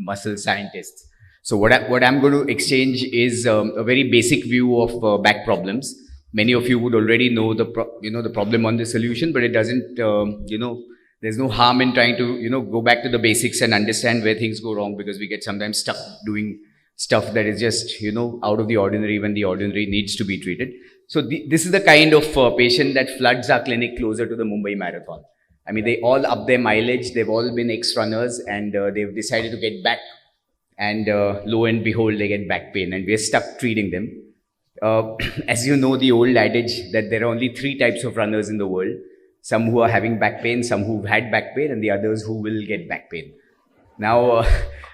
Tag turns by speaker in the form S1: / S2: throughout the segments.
S1: muscle scientists. So what I'm going to exchange is a very basic view of back problems. Many of you would already know the problem on the solution, but it doesn't there's no harm in trying to go back to the basics and understand where things go wrong, because we get sometimes stuck doing stuff that is just out of the ordinary when the ordinary needs to be treated. So this is the kind of patient that floods our clinic closer to the Mumbai Marathon. I mean, they all up their mileage, they've all been ex-runners, and they've decided to get back, and lo and behold, they get back pain, and we're stuck treating them. As you know, the old adage that there are only 3 types of runners in the world: some who are having back pain, some who've had back pain, and the others who will get back pain. Now,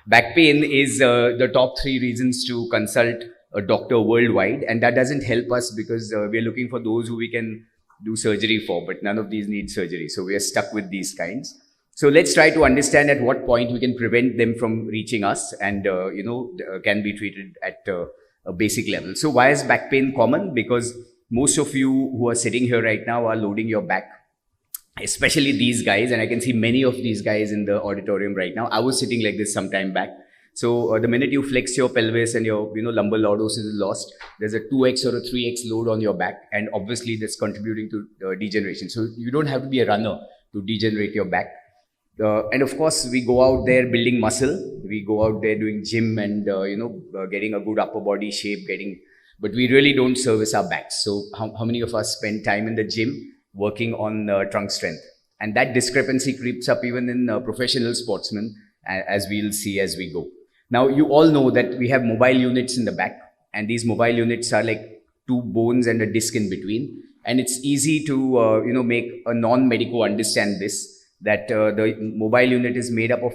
S1: back pain is the top 3 reasons to consult a doctor worldwide, and that doesn't help us because we're looking for those who we can do surgery for, but none of these need surgery. So we are stuck with these kinds. So let's try to understand at what point we can prevent them from reaching us and, can be treated at a basic level. So why is back pain common? Because most of you who are sitting here right now are loading your back, especially these guys, and I can see many of these guys in the auditorium right now. I was sitting like this some time back. So the minute you flex your pelvis and your lumbar lordosis is lost, there's a 2x or a 3x load on your back, and obviously that's contributing to degeneration. So you don't have to be a runner to degenerate your back. And of course, we go out there building muscle. We go out there doing gym and getting a good upper body shape, but we really don't service our backs. So how many of us spend time in the gym working on trunk strength? And that discrepancy creeps up even in professional sportsmen, as we'll see as we go. Now, you all know that we have mobile units in the back, and these mobile units are like 2 bones and a disc in between. And it's easy to, make a non-medico understand this, that the mobile unit is made up of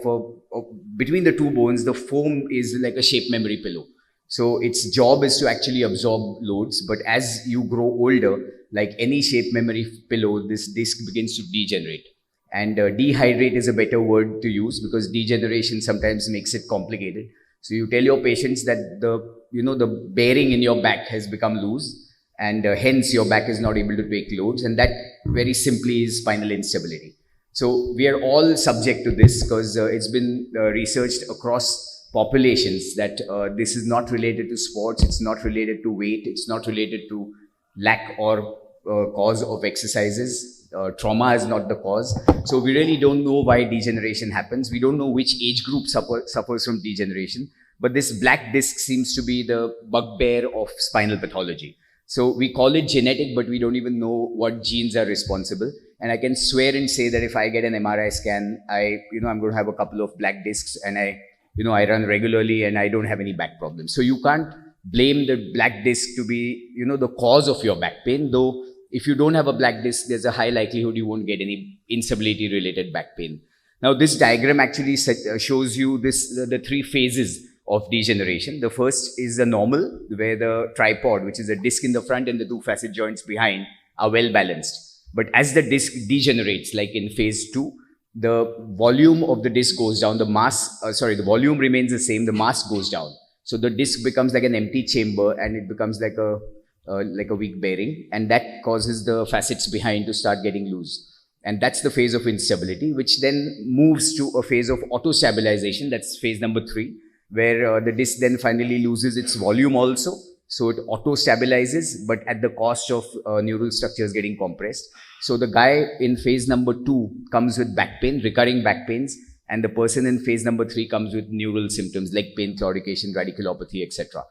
S1: between the 2 bones, the foam is like a shape memory pillow. So its job is to actually absorb loads. But as you grow older, like any shape memory pillow, this disc begins to degenerate. And dehydrate is a better word to use, because degeneration sometimes makes it complicated. So you tell your patients that the bearing in your back has become loose, and hence your back is not able to take loads. And that very simply is spinal instability. So we are all subject to this, because it's been researched across populations that this is not related to sports, it's not related to weight, it's not related to lack or cause of exercises. Trauma is not the cause. So we really don't know why degeneration happens. We don't know which age group suffers from degeneration. But this black disc seems to be the bugbear of spinal pathology. So we call it genetic, but we don't even know what genes are responsible. And I can swear and say that if I get an MRI scan, I'm going to have a couple of black discs, and I run regularly and I don't have any back problems. So you can't blame the black disc to be, the cause of your back pain, though. If you don't have a black disc, there's a high likelihood you won't get any instability-related back pain. Now, this diagram actually shows you the 3 phases of degeneration. The first is the normal, where the tripod, which is a disc in the front and the 2 facet joints behind, are well balanced. But as the disc degenerates, like in phase 2, the volume of the disc goes down. The volume remains the same, the mass goes down. So the disc becomes like an empty chamber, and it becomes like a weak bearing, and that causes the facets behind to start getting loose. And that's the phase of instability, which then moves to a phase of auto-stabilization. That's phase number 3, where the disc then finally loses its volume also. So it auto-stabilizes, but at the cost of neural structures getting compressed. So the guy in phase number 2 comes with back pain, recurring back pains, and the person in phase number 3 comes with neural symptoms like pain, claudication, radiculopathy, etc.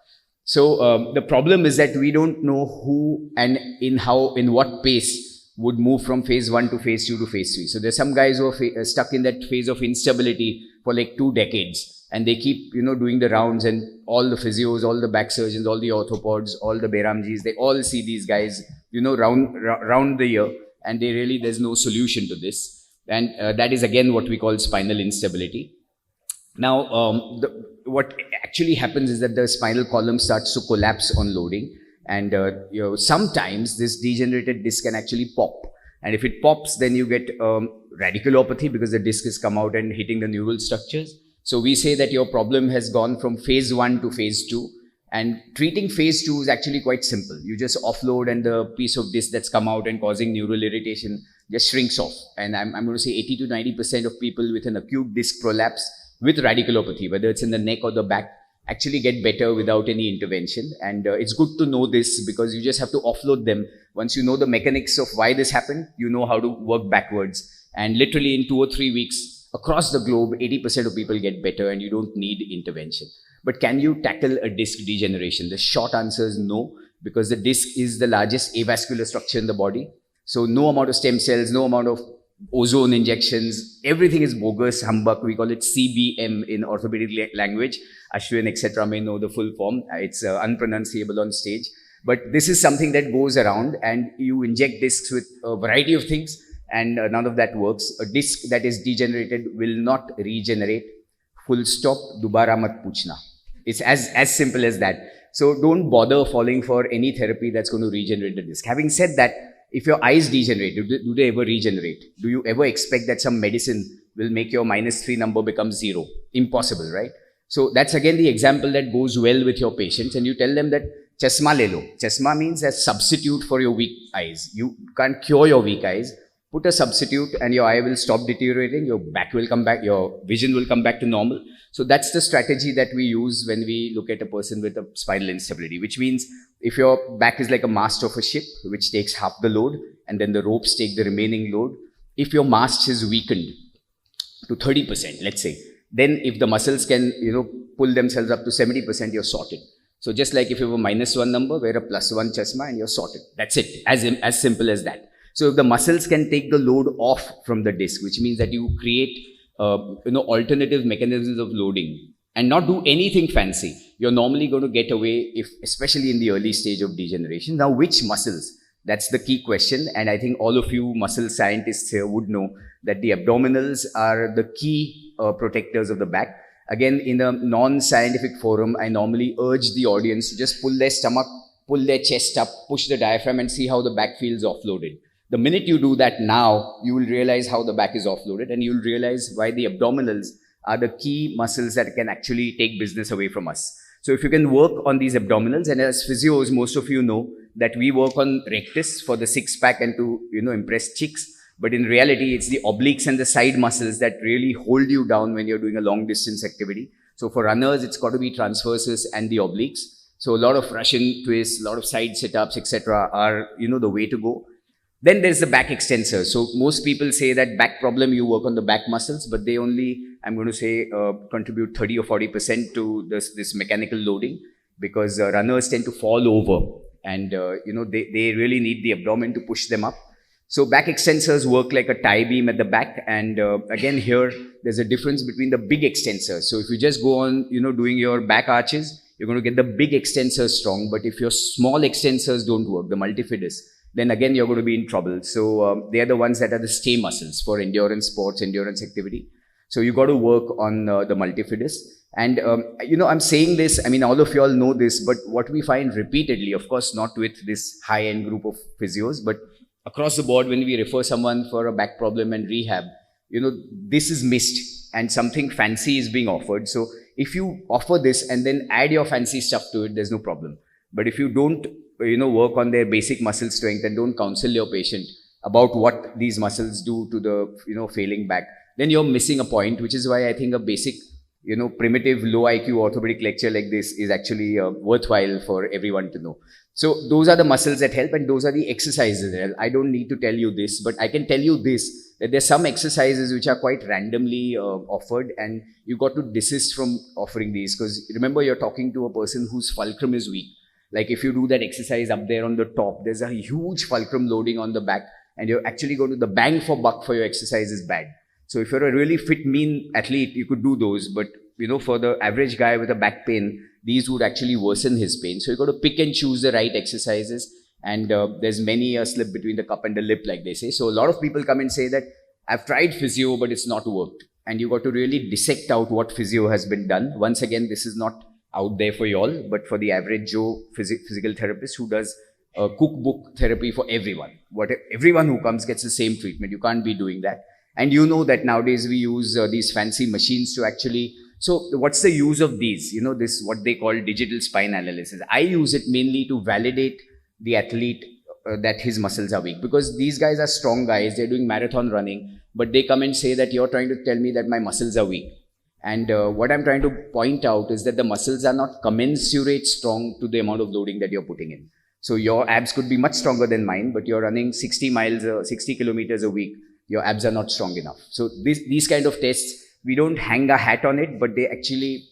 S1: So the problem is that we don't know who and in what pace would move from phase 1 to phase 2 to phase 3. So there's some guys who are stuck in that phase of instability for like 2 decades, and they keep doing the rounds, and all the physios, all the back surgeons, all the orthopods, all the Bairamjis, they all see these guys round the year, and there's no solution to this. And that is again what we call spinal instability. Now, what actually happens is that the spinal column starts to collapse on loading, and sometimes this degenerated disc can actually pop. And if it pops, then you get radiculopathy, because the disc has come out and hitting the neural structures. So we say that your problem has gone from phase 1 to phase 2, and treating phase 2 is actually quite simple. You just offload, and the piece of disc that's come out and causing neural irritation just shrinks off. And I'm going to say 80 to 90% of people with an acute disc prolapse with radiculopathy, whether it's in the neck or the back, actually get better without any intervention. And it's good to know this because you just have to offload them. Once you know the mechanics of why this happened, you know how to work backwards. And literally in 2 or 3 weeks across the globe, 80% of people get better and you don't need intervention. But can you tackle a disc degeneration? The short answer is no, because the disc is the largest avascular structure in the body. So no amount of stem cells, no amount of ozone injections, everything is bogus, humbug. We call it CBM in orthopedic language. Ashwin, etc. may know the full form. It's unpronounceable on stage. But this is something that goes around and you inject discs with a variety of things and none of that works. A disc that is degenerated will not regenerate. Full stop, dobara mat puchna. It's as simple as that. So don't bother falling for any therapy that's going to regenerate the disc. Having said that, if your eyes degenerate, do they ever regenerate? Do you ever expect that some medicine will make your -3 number become 0? Impossible, right? So that's again the example that goes well with your patients, and you tell them that chasma le lo. Chasma means a substitute for your weak eyes. You can't cure your weak eyes. Put a substitute and your eye will stop deteriorating, your back will come back, your vision will come back to normal. So that's the strategy that we use when we look at a person with a spinal instability, which means if your back is like a mast of a ship, which takes half the load, and then the ropes take the remaining load. If your mast is weakened to 30%, let's say, then if the muscles can, pull themselves up to 70%, you're sorted. So just like if you have a -1 number, wear a +1 chasma and you're sorted. That's it, as simple as that. So if the muscles can take the load off from the disc, which means that you create alternative mechanisms of loading and not do anything fancy, you're normally going to get away, especially in the early stage of degeneration. Now, which muscles? That's the key question. And I think all of you muscle scientists here would know that the abdominals are the key protectors of the back. Again, in a non-scientific forum, I normally urge the audience to just pull their stomach, pull their chest up, push the diaphragm and see how the back feels offloaded. The minute you do that now, you will realize how the back is offloaded and you'll realize why the abdominals are the key muscles that can actually take business away from us. So if you can work on these abdominals, and as physios, most of you know that we work on rectus for the six-pack and to, impress chicks. But in reality, it's the obliques and the side muscles that really hold you down when you're doing a long distance activity. So for runners, it's got to be transversus and the obliques. So a lot of Russian twists, a lot of side sit-ups, etc. are, the way to go. Then there's the back extensors. So most people say that back problem, you work on the back muscles, but they only, I'm going to say, contribute 30 or 40% to this mechanical loading, because runners tend to fall over and, they really need the abdomen to push them up. So back extensors work like a tie beam at the back. And again, here, there's a difference between the big extensors. So if you just go on, doing your back arches, you're going to get the big extensors strong. But if your small extensors don't work, the multifidus, then again, you're going to be in trouble. So they are the ones that are the stay muscles for endurance sports, endurance activity. So you got to work on the multifidus. And, I'm saying this, all of you all know this, but what we find repeatedly, of course, not with this high-end group of physios, but across the board, when we refer someone for a back problem and rehab, this is missed and something fancy is being offered. So if you offer this and then add your fancy stuff to it, there's no problem. But if you don't, work on their basic muscle strength and don't counsel your patient about what these muscles do to the, failing back, then you're missing a point, which is why I think a basic, primitive low IQ orthopedic lecture like this is actually worthwhile for everyone to know. So those are the muscles that help and those are the exercises that help. I don't need to tell you this, but I can tell you this, that there's some exercises which are quite randomly offered and you got to desist from offering these, because remember, you're talking to a person whose fulcrum is weak. Like if you do that exercise up there on the top, there's a huge fulcrum loading on the back and you're actually going to, the bang for buck for your exercise is bad. So if you're a really fit, mean athlete, you could do those. But, for the average guy with a back pain, these would actually worsen his pain. So you got to pick and choose the right exercises. And there's many a slip between the cup and the lip, like they say. So a lot of people come and say that I've tried physio, but it's not worked. And you got to really dissect out what physio has been done. Once again, this is not out there for you all, but for the average Joe physical therapist who does cookbook therapy for everyone. Everyone who comes gets the same treatment. You can't be doing that. And you know that nowadays we use these fancy machines to actually, so what's the use of these? This, what they call digital spine analysis. I use it mainly to validate the athlete that his muscles are weak, because these guys are strong guys. They're doing marathon running, but they come and say that you're trying to tell me that my muscles are weak. And what I'm trying to point out is that the muscles are not commensurate strong to the amount of loading that you're putting in. So your abs could be much stronger than mine, but you're running 60 kilometers a week. Your abs are not strong enough. So these kind of tests, we don't hang a hat on it, but they actually,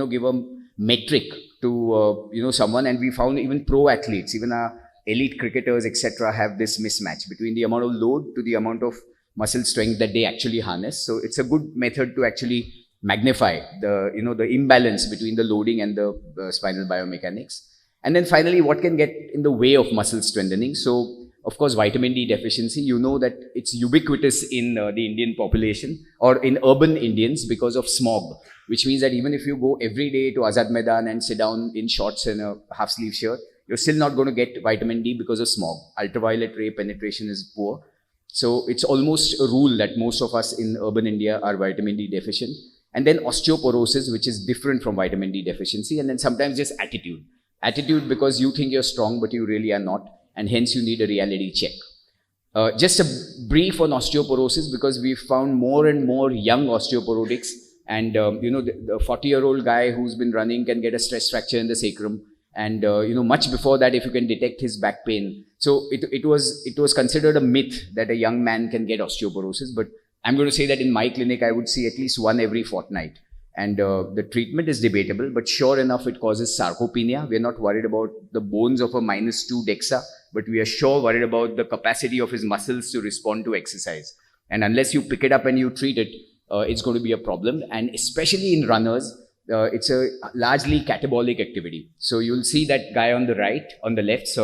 S1: give a metric to, someone. And we found even pro athletes, even our elite cricketers, etc., have this mismatch between the amount of load to the amount of muscle strength that they actually harness. So it's a good method to actually magnify the imbalance between the loading and the spinal biomechanics. And then finally, what can get in the way of muscle strengthening? So of course, vitamin D deficiency, you know that it's ubiquitous in the Indian population or in urban Indians because of smog, which means that even if you go every day to Azad Maidan and sit down in shorts and a half sleeve shirt, you're still not going to get vitamin D because of smog. Ultraviolet ray penetration is poor. So it's almost a rule that most of us in urban India are vitamin D deficient. And then osteoporosis, which is different from vitamin D deficiency. And then sometimes just attitude. Attitude because you think you're strong, but you really are not. And hence you need a reality check. Just a brief on osteoporosis, because we've found more and more young osteoporotics. And, the 40-year-old guy who's been running can get a stress fracture in the sacrum. And, much before that, if you can detect his back pain. So it was considered a myth that a young man can get osteoporosis. But I'm going to say that in my clinic, I would see at least one every fortnight. And the treatment is debatable, but sure enough, it causes sarcopenia. We're not worried about the bones of a -2 DEXA, but we are sure worried about the capacity of his muscles to respond to exercise. And unless you pick it up and you treat it, it's going to be a problem. And especially in runners, it's a largely catabolic activity. So you'll see that guy on the left,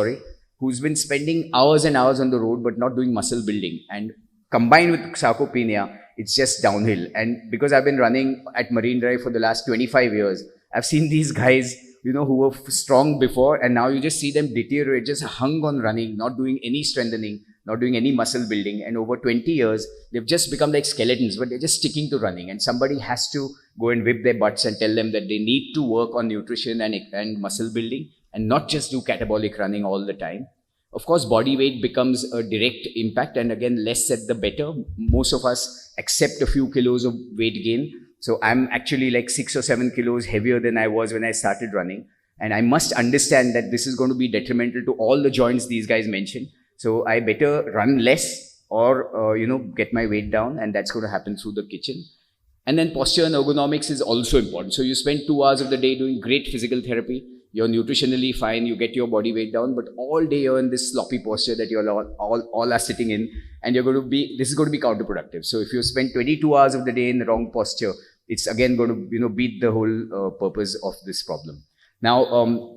S1: who's been spending hours and hours on the road, but not doing muscle building. And combined with sarcopenia, it's just downhill. And because I've been running at Marine Drive for the last 25 years, I've seen these guys, who were strong before, and now you just see them deteriorate, just hung on running, not doing any strengthening, not doing any muscle building. And over 20 years, they've just become like skeletons, but they're just sticking to running. And somebody has to go and whip their butts and tell them that they need to work on nutrition and muscle building and not just do catabolic running all the time. Of course, body weight becomes a direct impact, and again, less said the better. Most of us accept a few kilos of weight gain. So I'm actually like 6 or 7 kilos heavier than I was when I started running. And I must understand that this is going to be detrimental to all the joints these guys mentioned. So I better run less or, get my weight down, and that's going to happen through the kitchen. And then posture and ergonomics is also important. So you spend 2 hours of the day doing great physical therapy. You're nutritionally fine, you get your body weight down, but all day you're in this sloppy posture that you're all are sitting in, and this is going to be counterproductive. So if you spend 22 hours of the day in the wrong posture, it's again going to, beat the whole purpose of this problem. Now,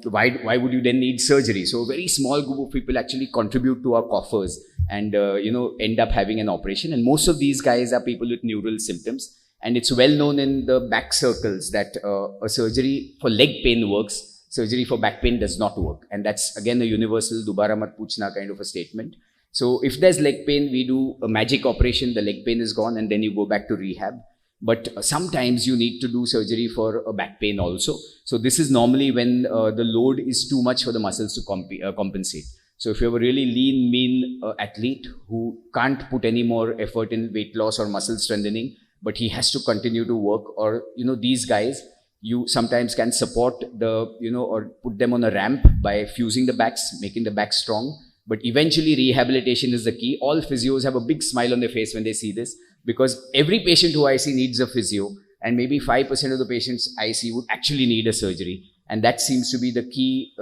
S1: why would you then need surgery? So a very small group of people actually contribute to our coffers and, end up having an operation. And most of these guys are people with neural symptoms. And it's well known in the back circles that a surgery for leg pain works. Surgery for back pain does not work. And that's again a universal dobara mat puchna kind of a statement. So if there's leg pain, we do a magic operation, the leg pain is gone, and then you go back to rehab. But sometimes you need to do surgery for a back pain also. So this is normally when the load is too much for the muscles to compensate. So if you have a really lean, mean athlete who can't put any more effort in weight loss or muscle strengthening, but he has to continue to work, or, these guys, you sometimes can support or put them on a ramp by fusing the backs, making the back strong. But eventually rehabilitation is the key. All physios have a big smile on their face when they see this, because every patient who I see needs a physio, and maybe 5% of the patients I see would actually need a surgery. And that seems to be the key,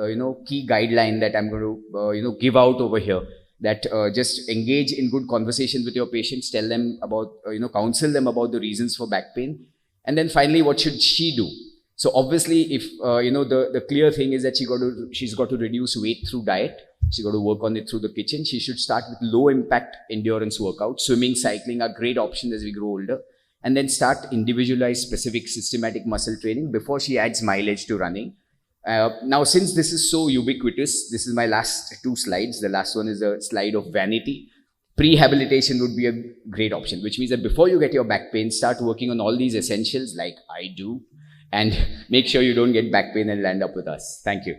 S1: key guideline that I'm going to, give out over here. That just engage in good conversations with your patients, tell them about, counsel them about the reasons for back pain. And then finally, what should she do? So obviously, if, the clear thing is that she's got to reduce weight through diet. She's got to work on it through the kitchen. She should start with low impact endurance workouts. Swimming, cycling are great options as we grow older. And then start individualized, specific, systematic muscle training before she adds mileage to running. Now, since this is so ubiquitous, this is my last 2 slides. The last one is a slide of vanity. Prehabilitation would be a great option, which means that before you get your back pain, start working on all these essentials like I do, and make sure you don't get back pain and land up with us. Thank you.